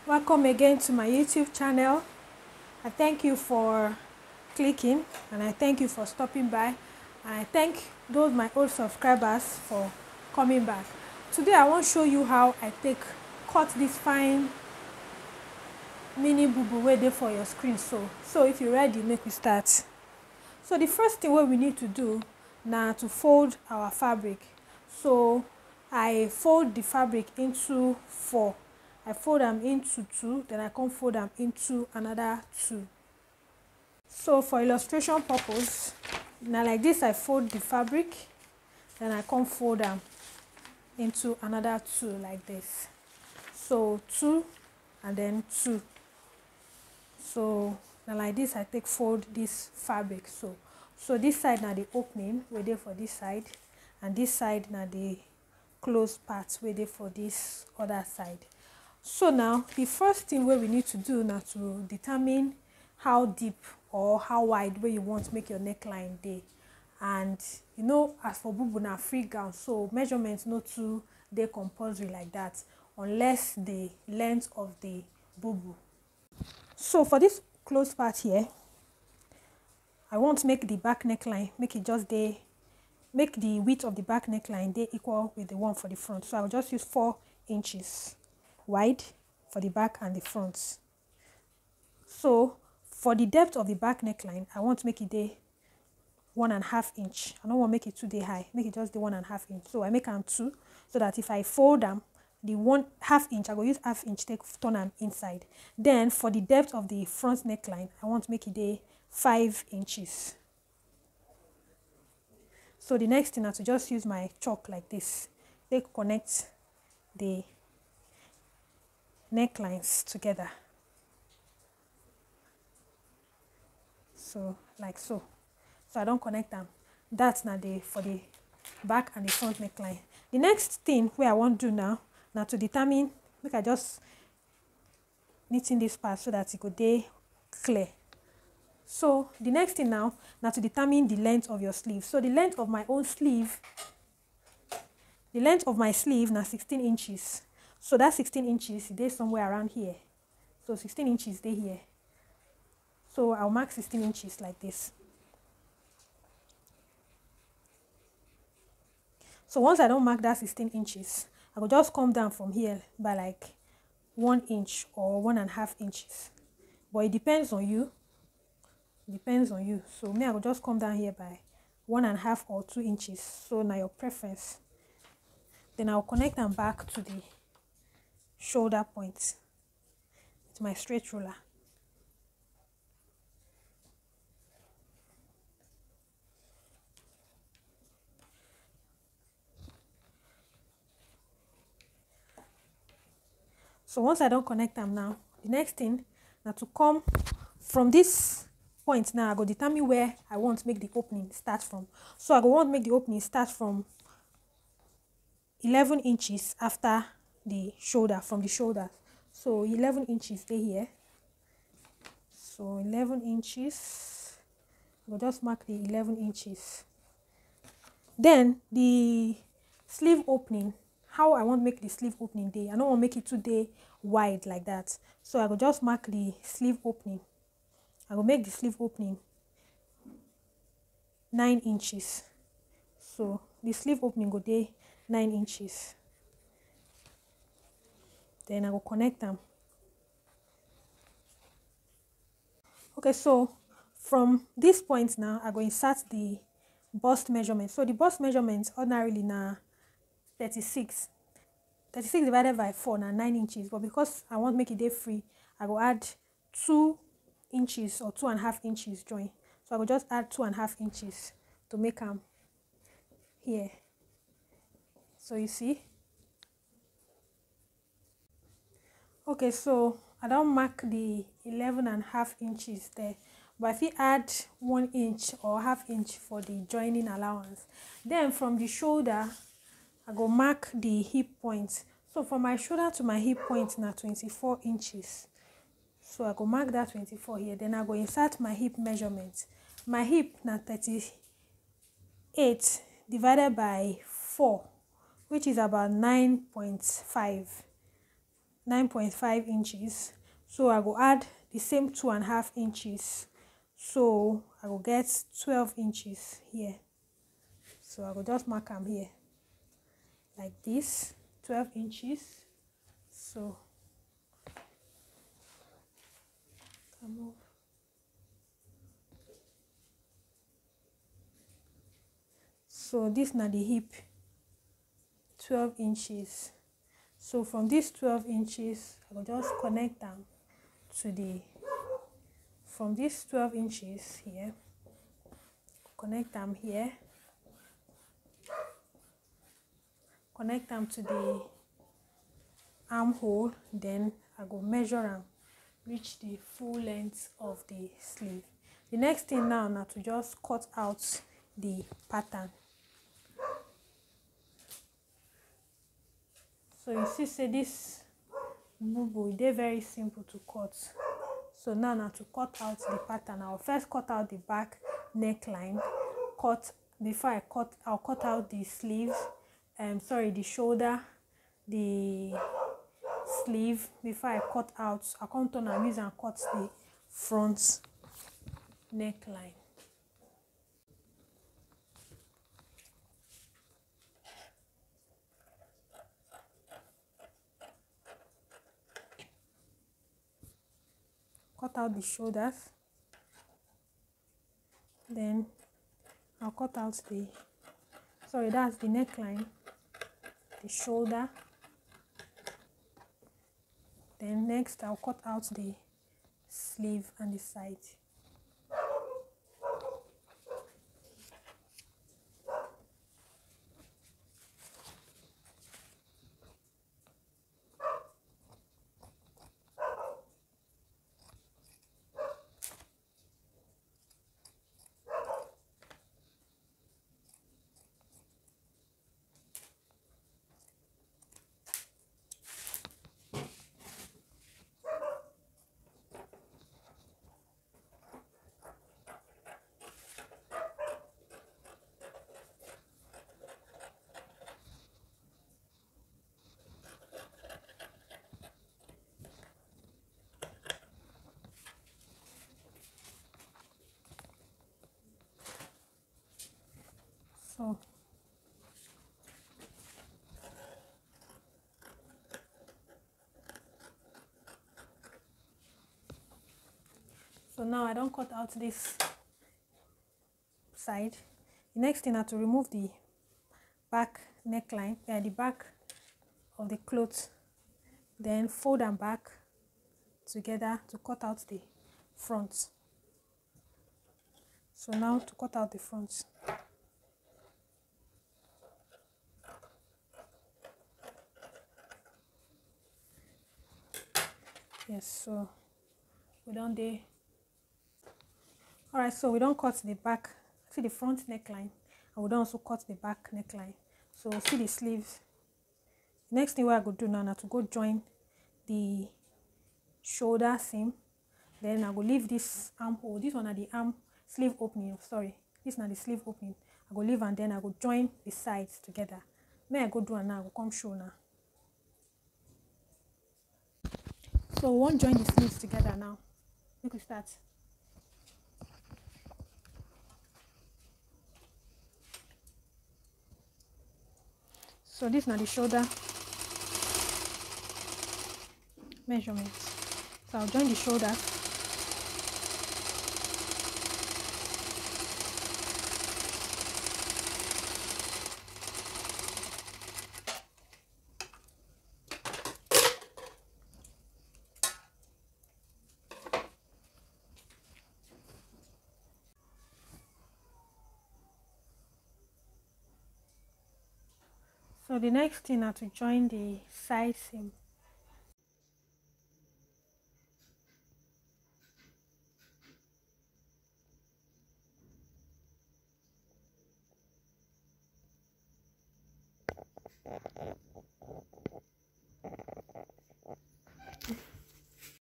Welcome again to my YouTube channel. I thank you for clicking and I thank you for stopping by, and I thank those my old subscribers for coming back. Today I want to show you how I cut this fine mini bubu way there for your screen. So if you're ready, make we start. So the first thing what we need to do now to fold our fabric. So I fold the fabric into 4. I fold them into 2, then I come fold them into another 2. So for illustration purpose, now like this I fold the fabric, then I come fold them into another 2 like this. So 2 and then 2. So now like this I fold this fabric. So this side now the opening we there for this side, and this side now the closed part we there for this other side. So now the first thing where we need to do now to determine how deep or how wide where you want to make your neckline day. And you know, as for bubu na free gown, so measurements not too they compulsory like that unless the length of the bubu. So for this closed part here, I want to make the back neckline, make the width of the back neckline they equal with the one for the front. So I'll just use 4 inches wide for the back and the front. So for the depth of the back neckline, I want to make it 1.5 inch. I don't want to make it too high, make it just the 1.5 inch. So I make them 2, so that if I fold them, the 1/2 inch, I go use 1/2 inch take turn them inside. Then for the depth of the front neckline, I want to make it 5 inches. So the next thing is to just use my chalk like this. They connect the necklines together. So like so. So I don't connect them. That's now for the back and the front neckline. The next thing where I want to do now to determine, make I just knitting this part so that it could be clear. So the next thing now to determine the length of your sleeve. So the length of my own sleeve, the length of my sleeve now 16 inches. So that 16 inches is somewhere around here. So 16 inches they here. So I'll mark 16 inches like this. So once I don't mark that 16 inches, I will just come down from here by like 1 inch or 1.5 inches. But it depends on you. It depends on you. So me, I will just come down here by 1.5 or 2 inches. So now your preference. Then I'll connect them back to the shoulder point with my straight ruler. So once I don't connect them now, the next thing now to come from this point now, I go determine where I want to make the opening start from. So I go want to make the opening start from 11 inches after the shoulder, from the shoulder. So 11 inches they here. So 11 inches. We'll just mark the 11 inches. Then the sleeve opening, how I want to make the sleeve opening day. I don't want to make it too wide like that. So I will just mark the sleeve opening. I will make the sleeve opening 9 inches. So the sleeve opening go 9 inches. Then I will connect them. Okay, so from this point now, I go insert the bust measurement. So the bust measurement ordinarily now 36. 36 divided by 4 now 9 inches. But because I want to make it free, I will add 2 inches or 2.5 inches join. So I will just add 2.5 inches to make them here. So you see. Okay, so I don't mark the 11.5 inches there, but if you add 1 inch or 1/2 inch for the joining allowance, then from the shoulder I go mark the hip point. So from my shoulder to my hip point now 24 inches. So I go mark that 24 here. Then I go insert my hip measurement. My hip now 38 divided by 4, which is about 9.5. 9.5 inches. So I go add the same 2.5 inches. So I will get 12 inches here. So I will just mark them here like this, 12 inches. So come over. So this na the hip, 12 inches. So from these 12 inches, I will just connect them to the, from these 12 inches here, connect them here, connect them to the armhole, then I go measure them, reach the full length of the sleeve. The next thing now na to just cut out the pattern. So you see say this bubu, they very simple to cut. So now to cut out the pattern, I'll first cut out the back neckline. I'll cut out the sleeves, the shoulder, the sleeve. Before I cut out, I'll come turn and use and cut the front neckline. Cut out the shoulders, then I'll cut out that's the neckline, the shoulder, then next I'll cut out the sleeve and the side. So now I don't cut out this side. The next thing I have to remove the back neckline, the back of the clothes, then fold them back together to cut out the front. So now to cut out the front. Yes, so we don't do. Alright, so we don't cut the back, see the front neckline, and we don't also cut the back neckline. So see the sleeves. Next thing what I go do now to go join the shoulder seam. Then I go leave this armhole. This one are the sleeve opening. Sorry, this is not the sleeve opening. I go leave and then I go join the sides together. May I go do and now I go come show now. So we won't join the sleeves together now. We could start. So this is not the shoulder measurement. So I'll join the shoulder. So the next thing is to join the side seam.